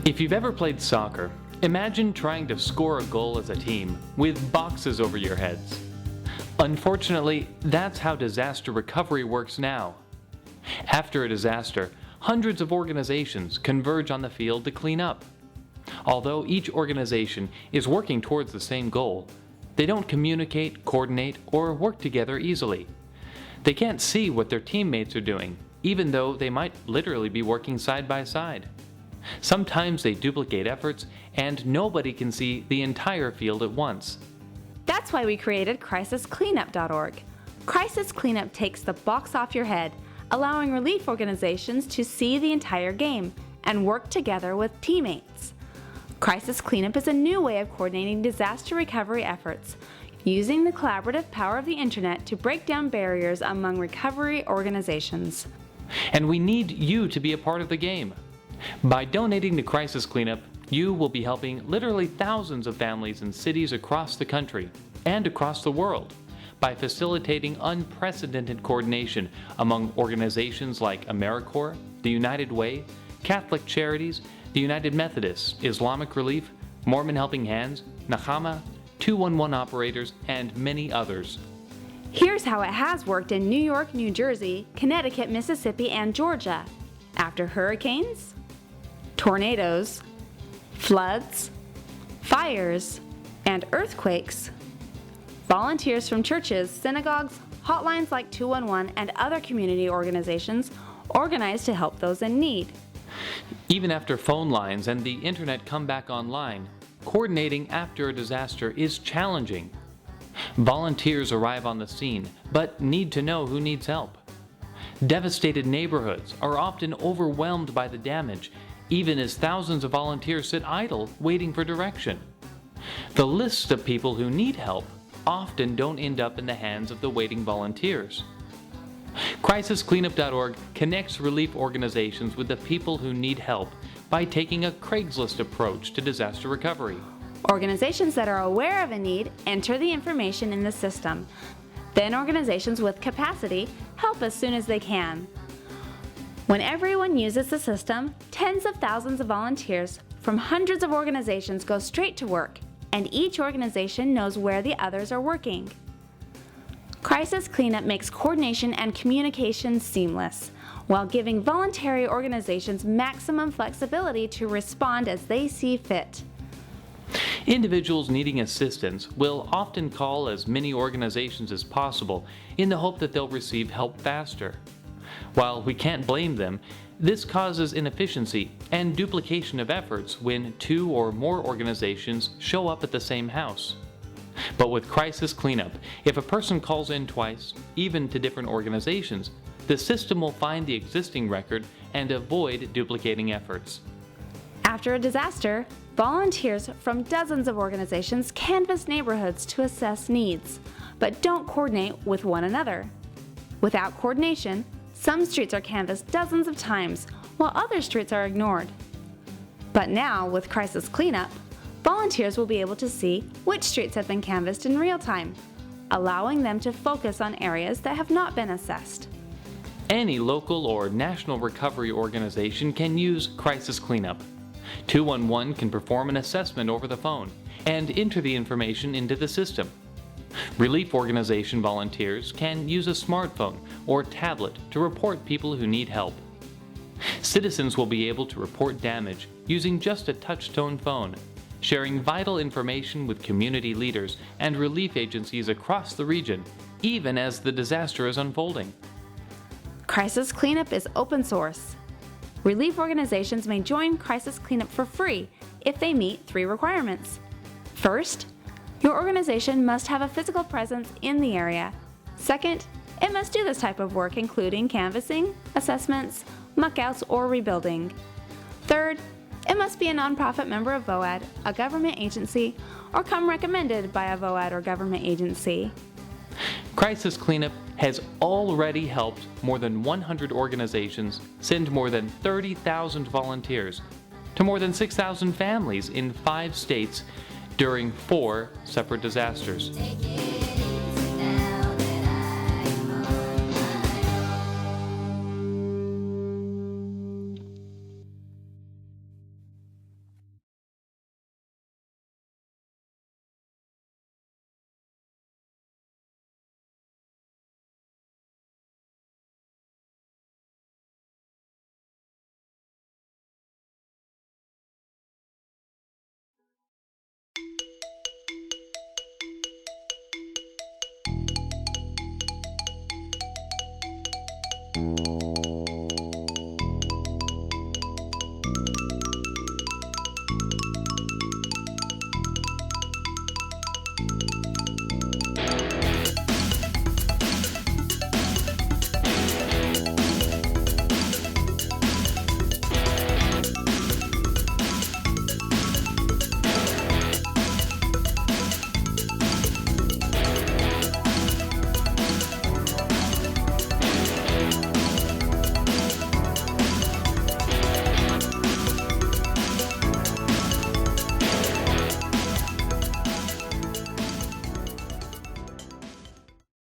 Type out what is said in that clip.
If you've ever played soccer, imagine trying to score a goal as a team with boxes over your heads. Unfortunately, that's how disaster recovery works now. After a disaster, hundreds of organizations converge on the field to clean up. Although each organization is working towards the same goal, they don't communicate, coordinate, or work together easily. They can't see what their teammates are doing, even though they might literally be working side by side. Sometimes they duplicate efforts, and nobody can see the entire field at once. That's why we created crisiscleanup.org. Crisis Cleanup takes the box off your head, allowing relief organizations to see the entire game and work together with teammates. Crisis Cleanup is a new way of coordinating disaster recovery efforts, using the collaborative power of the internet to break down barriers among recovery organizations. And we need you to be a part of the game. By donating to Crisis Cleanup, you will be helping literally thousands of families in cities across the country and across the world by facilitating unprecedented coordination among organizations like AmeriCorps, the United Way, Catholic Charities, the United Methodists, Islamic Relief, Mormon Helping Hands, Nahama, 211 operators, and many others. Here's how it has worked in New York, New Jersey, Connecticut, Mississippi, and Georgia. After hurricanes, tornadoes, floods, fires, and earthquakes, volunteers from churches, synagogues, hotlines like 211, and other community organizations organized to help those in need. Even after phone lines and the internet come back online, coordinating after a disaster is challenging. Volunteers arrive on the scene, but need to know who needs help. Devastated neighborhoods are often overwhelmed by the damage, even as thousands of volunteers sit idle waiting for direction. The lists of people who need help often don't end up in the hands of the waiting volunteers. CrisisCleanup.org connects relief organizations with the people who need help by taking a Craigslist approach to disaster recovery. Organizations that are aware of a need enter the information in the system. Then organizations with capacity help as soon as they can. When everyone uses the system, tens of thousands of volunteers from hundreds of organizations go straight to work, and each organization knows where the others are working. Crisis Cleanup makes coordination and communication seamless, while giving voluntary organizations maximum flexibility to respond as they see fit. Individuals needing assistance will often call as many organizations as possible in the hope that they'll receive help faster. While we can't blame them, this causes inefficiency and duplication of efforts when two or more organizations show up at the same house. But with Crisis Cleanup, if a person calls in twice, even to different organizations, the system will find the existing record and avoid duplicating efforts. After a disaster, volunteers from dozens of organizations canvass neighborhoods to assess needs, but don't coordinate with one another. Without coordination, some streets are canvassed dozens of times, while other streets are ignored. But now, with Crisis Cleanup, volunteers will be able to see which streets have been canvassed in real time, allowing them to focus on areas that have not been assessed. Any local or national recovery organization can use Crisis Cleanup. 211 can perform an assessment over the phone and enter the information into the system. Relief organization volunteers can use a smartphone or tablet to report people who need help. Citizens will be able to report damage using just a touch-tone phone, sharing vital information with community leaders and relief agencies across the region, even as the disaster is unfolding. Crisis Cleanup is open source. Relief organizations may join Crisis Cleanup for free if they meet 3 requirements. First, your organization must have a physical presence in the area. Second, it must do this type of work including canvassing, assessments, muckouts, or rebuilding. Third, it must be a nonprofit member of VOAD, a government agency, or come recommended by a VOAD or government agency. Crisis Cleanup has already helped more than 100 organizations send more than 30,000 volunteers to more than 6,000 families in 5 states during 4 separate disasters.